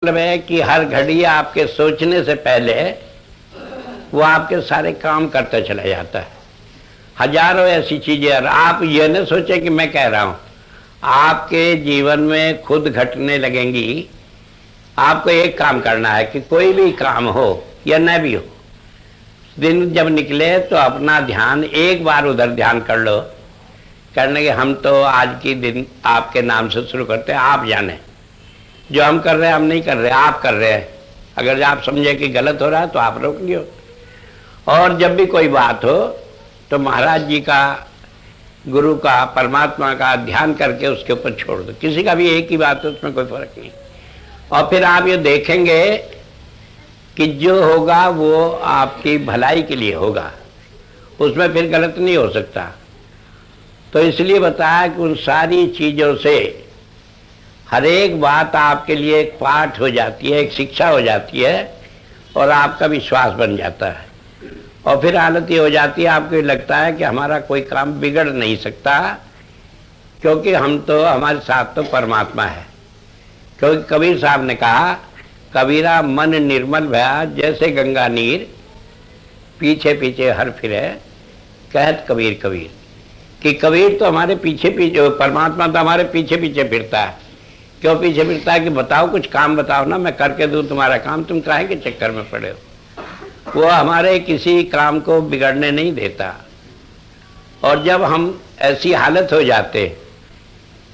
मतलब है कि हर घड़ी आपके सोचने से पहले वो आपके सारे काम करता चला जाता है। हजारों ऐसी चीजें, और आप ये न सोचे कि मैं कह रहा हूं, आपके जीवन में खुद घटने लगेंगी। आपको एक काम करना है कि कोई भी काम हो या न भी हो, दिन जब निकले तो अपना ध्यान एक बार उधर ध्यान कर लो, करने के हम तो आज की दिन आपके नाम से शुरू करते हैं। आप जाने जो हम कर रहे हैं हम नहीं कर रहे, आप कर रहे हैं। अगर आप समझे कि गलत हो रहा है तो आप रोकिए। और जब भी कोई बात हो तो महाराज जी का, गुरु का, परमात्मा का ध्यान करके उसके ऊपर छोड़ दो। किसी का भी एक ही बात है, उसमें कोई फर्क नहीं। और फिर आप ये देखेंगे कि जो होगा वो आपकी भलाई के लिए होगा, उसमें फिर गलत नहीं हो सकता। तो इसलिए बताया कि उन सारी चीजों से हर एक बात आपके लिए एक पाठ हो जाती है, एक शिक्षा हो जाती है, और आपका विश्वास बन जाता है। और फिर हालत ये हो जाती है, आपको लगता है कि हमारा कोई काम बिगड़ नहीं सकता, क्योंकि हम तो, हमारे साथ तो परमात्मा है। क्योंकि कबीर साहब ने कहा, कबीरा मन निर्मल भया जैसे गंगा नीर, पीछे पीछे हर फिरे कहत कबीर कबीर। कि कबीर तो हमारे पीछे पीछे, परमात्मा तो हमारे पीछे पीछे फिरता है। क्यों पीछे फिरता है? कि बताओ, कुछ काम बताओ ना, मैं करके दूं तुम्हारा काम, तुम काहे के चक्कर में पड़े हो। वो हमारे किसी काम को बिगड़ने नहीं देता। और जब हम ऐसी हालत हो जाते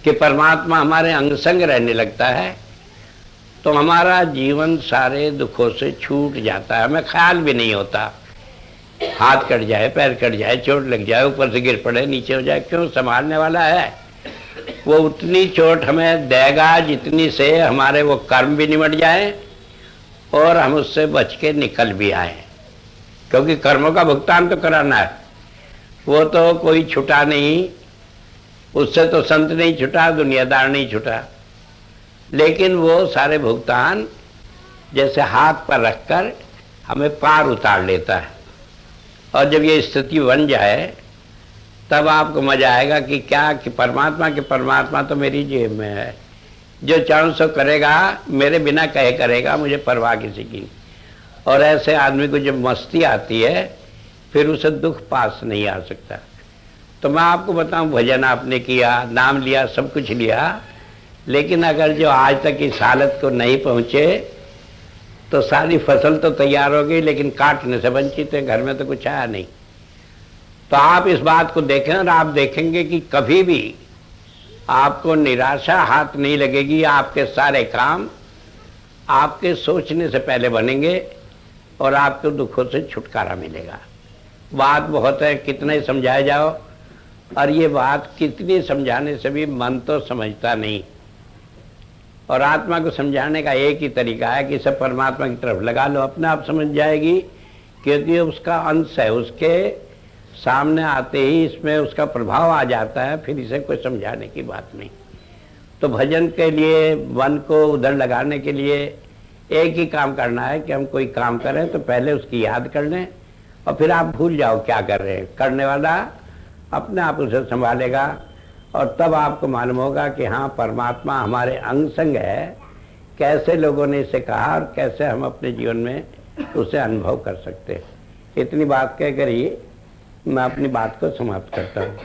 कि परमात्मा हमारे अंग संग रहने लगता है, तो हमारा जीवन सारे दुखों से छूट जाता है। हमें ख्याल भी नहीं होता, हाथ कट जाए, पैर कट जाए, चोट लग जाए, ऊपर से गिर पड़े, नीचे हो जाए, क्यों? संभालने वाला है। वो उतनी चोट हमें देगा जितनी से हमारे वो कर्म भी निमट जाए और हम उससे बच के निकल भी आए। क्योंकि कर्मों का भुगतान तो कराना है, वो तो कोई छुटा नहीं, उससे तो संत नहीं छुटा, दुनियादार नहीं छुटा। लेकिन वो सारे भुगतान जैसे हाथ पर रखकर हमें पार उतार लेता है। और जब ये स्थिति बन जाए तब आपको मजा आएगा कि क्या, कि परमात्मा तो मेरी जेब में है। जो चाहूं सो करेगा, मेरे बिना कहे करेगा, मुझे परवाह किसी की। और ऐसे आदमी को जब मस्ती आती है फिर उसे दुख पास नहीं आ सकता। तो मैं आपको बताऊं, भजन आपने किया, नाम लिया, सब कुछ लिया, लेकिन अगर जो आज तक इस हालत को नहीं पहुंचे तो सारी फसल तो तैयार हो गई, लेकिन काटने से वंचित है, घर में तो कुछ आया नहीं। तो आप इस बात को देखें और आप देखेंगे कि कभी भी आपको निराशा हाथ नहीं लगेगी। आपके सारे काम आपके सोचने से पहले बनेंगे और आपको दुखों से छुटकारा मिलेगा। बात बहुत है, कितना ही समझाया जाओ, और ये बात कितनी समझाने से भी मन तो समझता नहीं। और आत्मा को समझाने का एक ही तरीका है कि सब परमात्मा की तरफ लगा लो, अपने आप समझ जाएगी। क्योंकि उसका अंश है, उसके सामने आते ही इसमें उसका प्रभाव आ जाता है, फिर इसे कोई समझाने की बात नहीं। तो भजन के लिए, मन को उधर लगाने के लिए एक ही काम करना है कि हम कोई काम करें तो पहले उसकी याद कर लें, और फिर आप भूल जाओ क्या कर रहे हैं। करने वाला अपने आप उसे संभालेगा, और तब आपको मालूम होगा कि हाँ, परमात्मा हमारे अंग संग है। कैसे लोगों ने इसे कहा और कैसे हम अपने जीवन में उसे अनुभव कर सकते हैं। इतनी बात कहकर ही मैं अपनी बात को समाप्त करता हूँ।